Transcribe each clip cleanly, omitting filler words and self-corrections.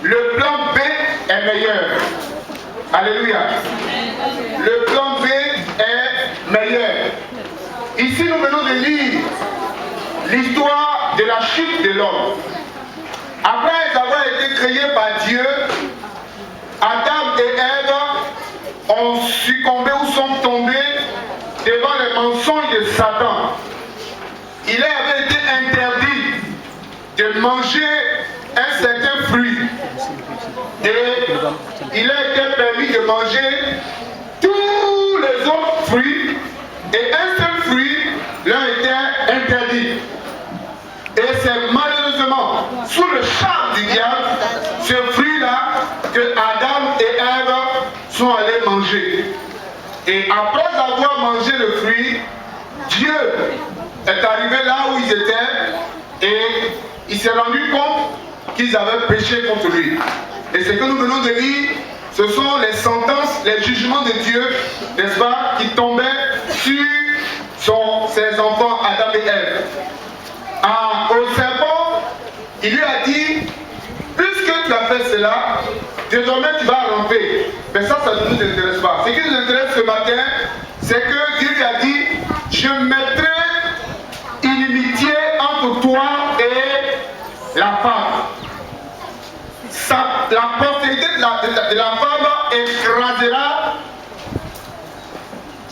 le plan B est meilleur. Alléluia. Le plan B est meilleur. Ici, nous venons de lire l'histoire de la chute de l'homme. Après avoir été créés par Dieu, Adam et Ève ont succombé ou sont tombés devant les mensonges de Satan. Il avait été interdit de manger un certain fruit. Et il a été permis de manger tous les autres fruits. Et un seul fruit leur était interdit. Et c'est malheureusement sous le charme du diable, ce fruit-là, que Adam et Ève sont allés manger. Et après avoir mangé le fruit, Dieu est arrivé là où ils étaient et il s'est rendu compte qu'ils avaient péché contre lui. Et ce que nous venons de lire, ce sont les sentences, les jugements de Dieu, n'est-ce pas, qui tombaient sur ses enfants Adam et Ève. Au serpent, il lui a dit, puisque tu as fait cela, désormais tu vas ramper. Mais ça ne nous intéresse pas. Ce qui nous intéresse ce matin, c'est que Dieu lui a dit, je mettrai inimitié entre toi et la femme. La postérité de la femme écrasera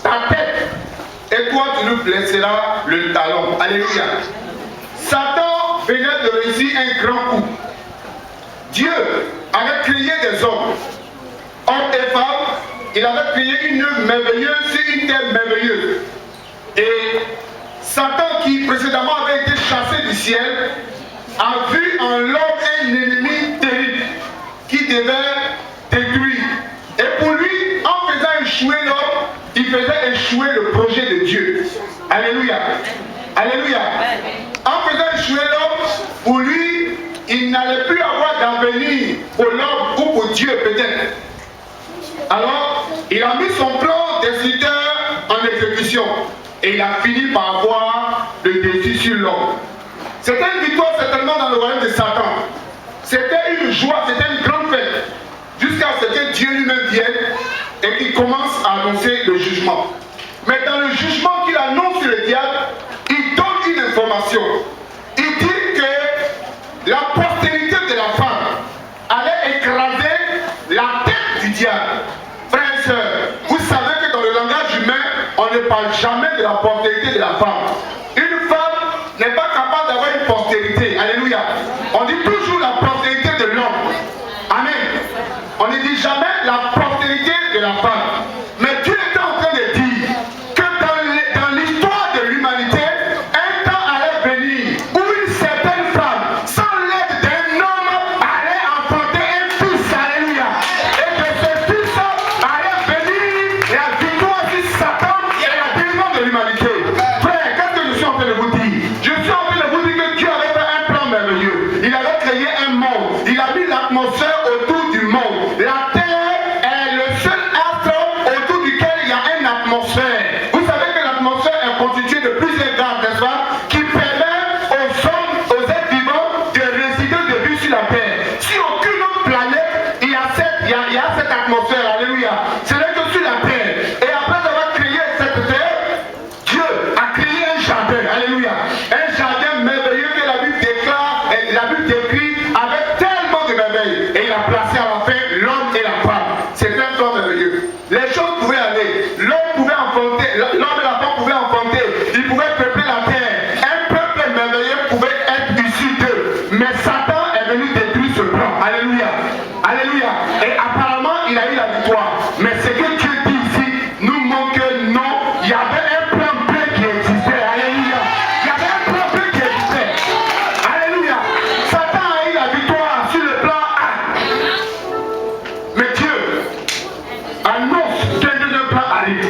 ta tête. Et toi, tu nous blesseras le talon. Alléluia. Satan venait de réussir un grand coup. Dieu avait créé des hommes, hommes et femmes. Il avait créé une œuvre merveilleuse sur une terre merveilleuse. Et Satan, qui précédemment avait été chassé du ciel, a vu en l'homme un ennemi terrible qui devait détruire. Et pour lui, en faisant échouer l'homme, il faisait échouer le projet de Dieu. Alléluia. Alléluia. En faisant échouer l'homme, pour lui, il n'allait plus avoir d'avenir pour l'homme ou pour Dieu peut-être. Alors, il a mis son plan destructeur en exécution. Et il a fini par avoir le dessus sur l'homme. C'était une victoire certainement dans le royaume de Satan. C'était une joie, c'était une grande fête. Jusqu'à ce que Dieu lui-même vienne et qu'il commence à annoncer le jugement. Mais dans le jugement qu'il annonce sur le diable, il donne une information. Il dit que la postérité de la femme allait écraser la tête du diable. Frères et sœurs, vous savez que dans le langage humain, on ne parle jamais de la postérité de la femme. Une femme n'est pas capable d'avoir une postérité. Alléluia. On dit toujours la postérité de l'homme. Amen. On ne dit jamais la postérité de la femme. Mais Dieu est en train de dire que dans l'histoire de l'humanité, un temps allait venir où une certaine femme, sans l'aide d'un homme, allait enfanter un fils. Alléluia. Et que ce fils allait venir la victoire sur Satan et la délivrance de l'humanité. Frère, qu'est-ce que je suis en train de vous dire? Je suis en train de vous dire que Dieu avait fait un plan merveilleux. Il avait créé un monde. Il a mis l'atmosphère autour du monde. La terre est le seul astre autour duquel il y a une atmosphère. Vous savez que l'atmosphère est constituée de plusieurs gaz, n'est-ce pas, qui permet aux hommes, aux êtres vivants de résider de vie sur la terre. Sur aucune autre planète, il y a cette atmosphère. Alléluia. Ce n'est que sur la terre. Et après avoir créé cette terre, Dieu a créé un jardin. Alléluia. Un jardin merveilleux que la Bible déclare, et la Bible décrit avec tellement de merveilles. Et il a placé à la fin l'homme et la femme. C'est un plan merveilleux. Les choses pouvaient aller. L'homme pouvait enfanter, l'homme et la femme pouvaient enfanter. Ils pouvaient peupler la terre. Un peuple merveilleux pouvait être issu d'eux. Mais Satan est venu détruire ce plan. Alléluia. Alléluia. Et apparemment, il a eu la victoire. Mais ce que Dieu dit ici nous montre que non, il y avait un plan B qui existait. Alléluia. Il y avait un plan B qui existait. Alléluia. Satan a eu la victoire sur le plan A. Mais Dieu annonce qu'un deuxième plan arrive.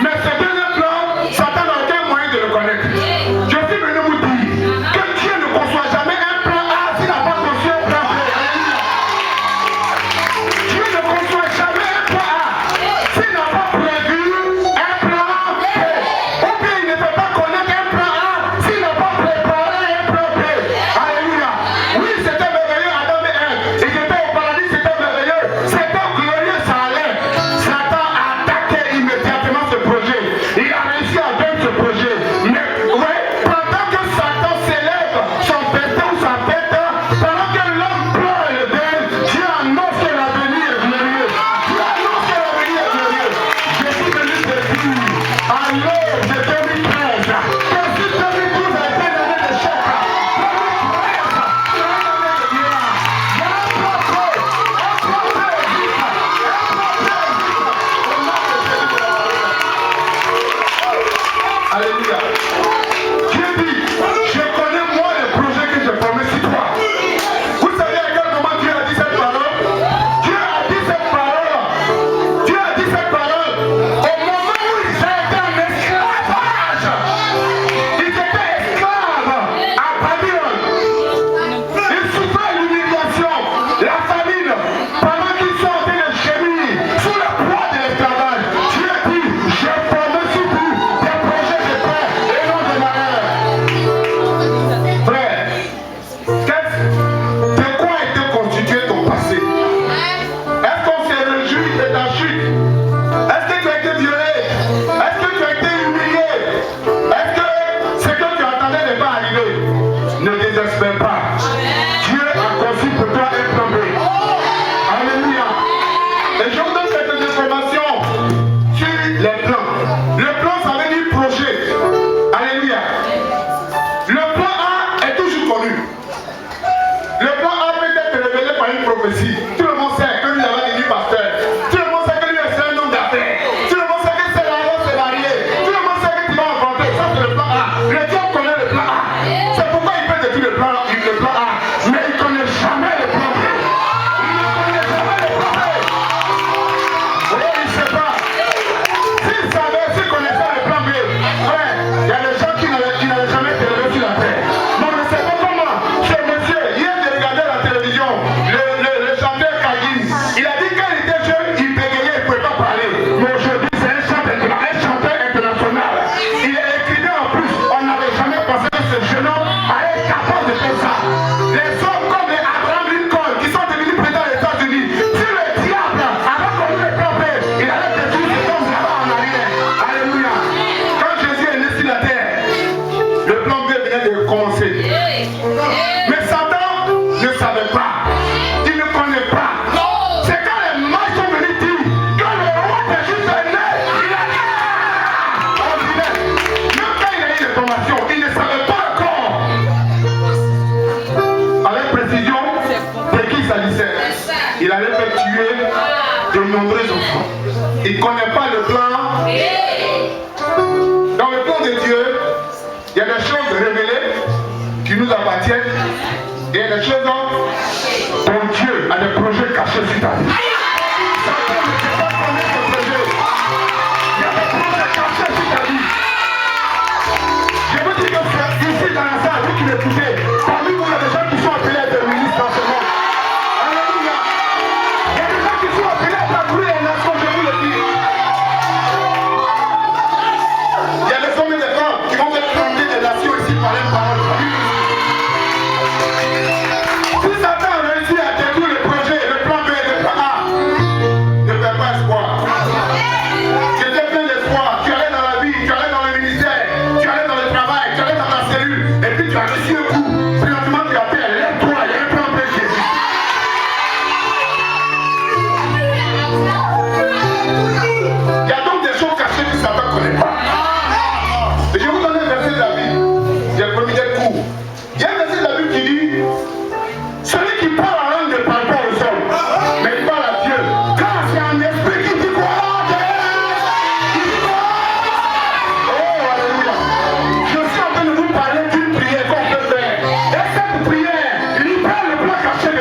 Mais ce deuxième plan, Satan n'a aucun moyen de le connaître. Je suis venu vous dire que Dieu ne conçoit jamais un plan A s'il n'a pas une prophétie. Tout le monde sait que lui avait devenu pasteur. Tout le monde sait que lui est un homme d'affaires. Tout le monde sait que c'est la robe, c'est marié. Tout le monde sait que tu vas inventer. Ça, c'est le plan A. Le diable connaît le plan A. C'est pourquoi il fait de tout le plan A. Mais il ne connaît jamais le plan B. Il ne connaît jamais le plan B. Oui, il ne sait pas. S'il savait, s'il connaissait le plan B, frère, il y a des gens qui n'avaient jamais été élevés sur la terre. Non, mais c'est pas comment. Ce monsieur, hier, j'ai regardé la télévision, le chanteur Kagin. Il a dit quand il était jeune, il bégayait, il ne pouvait pas parler. Mais aujourd'hui, c'est un chanteur international. Il est écrivain en plus. On n'avait jamais pensé que ce jeune homme allait être capable de faire ça. Les hommes comme les Abraham Lincoln qui sont devenus présidents des États-Unis, si le diable avait connu le plan B, il allait détruire ces hommes là-bas en arrière. Alléluia. Quand Jésus est né sur la terre, le plan B venait de commencer. Mais Satan ne savait pas. Il ne connaît pas. C'est quand les mages sont venus dire que le roi d'Égypte est né, il a dit ordinaire. Même quand il a eu l'information, il ne savait pas encore avec précision de qui il s'agissait. Il allait faire tuer de nombreux enfants. Il ne connaît pas le plan. Dans le plan de Dieu, il y a des choses révélées qui nous appartiennent. Et il y a des choses dont Dieu a des projets cachés sur ta vie. Satan ne peut pas connaître ce projet. Il y a des projets cachés sur ta vie. Je vous dis que ici dans la salle, vous qui m'écoutez, parmi vous, il y a des gens qui sont appelés à être ministres dans ce monde. Alléluia. Il y a des gens qui sont appelés à patrouiller les nations, je vous le dis. Il y a des hommes et des femmes qui vont faire planter des nations ici par les paroles. Si Satan réussit à détruire le projet, le plan B, le plan A, ne perds pas espoir. Tu étais plein d'espoir. Tu allais dans la vie, tu allais dans le ministère, tu allais dans le travail, tu allais dans la cellule, et puis tu as reçu un coup. Présentement, tu appelles, lève-toi, il y a un plan B qui existe. Il y a donc des choses cachées que Satan ne connaît pas. Et je vous donne un verset de la Bible. J'ai le premier cours. Il y a un verset de la Bible qui dit celui qui parle en langue ne parle pas aux hommes, mais il parle à Dieu. Car c'est un esprit qui dit quoi? Il dit quoi? Oh, alléluia. Je suis en train de vous parler d'une prière qu'on peut faire. Et cette prière libère le plan caché de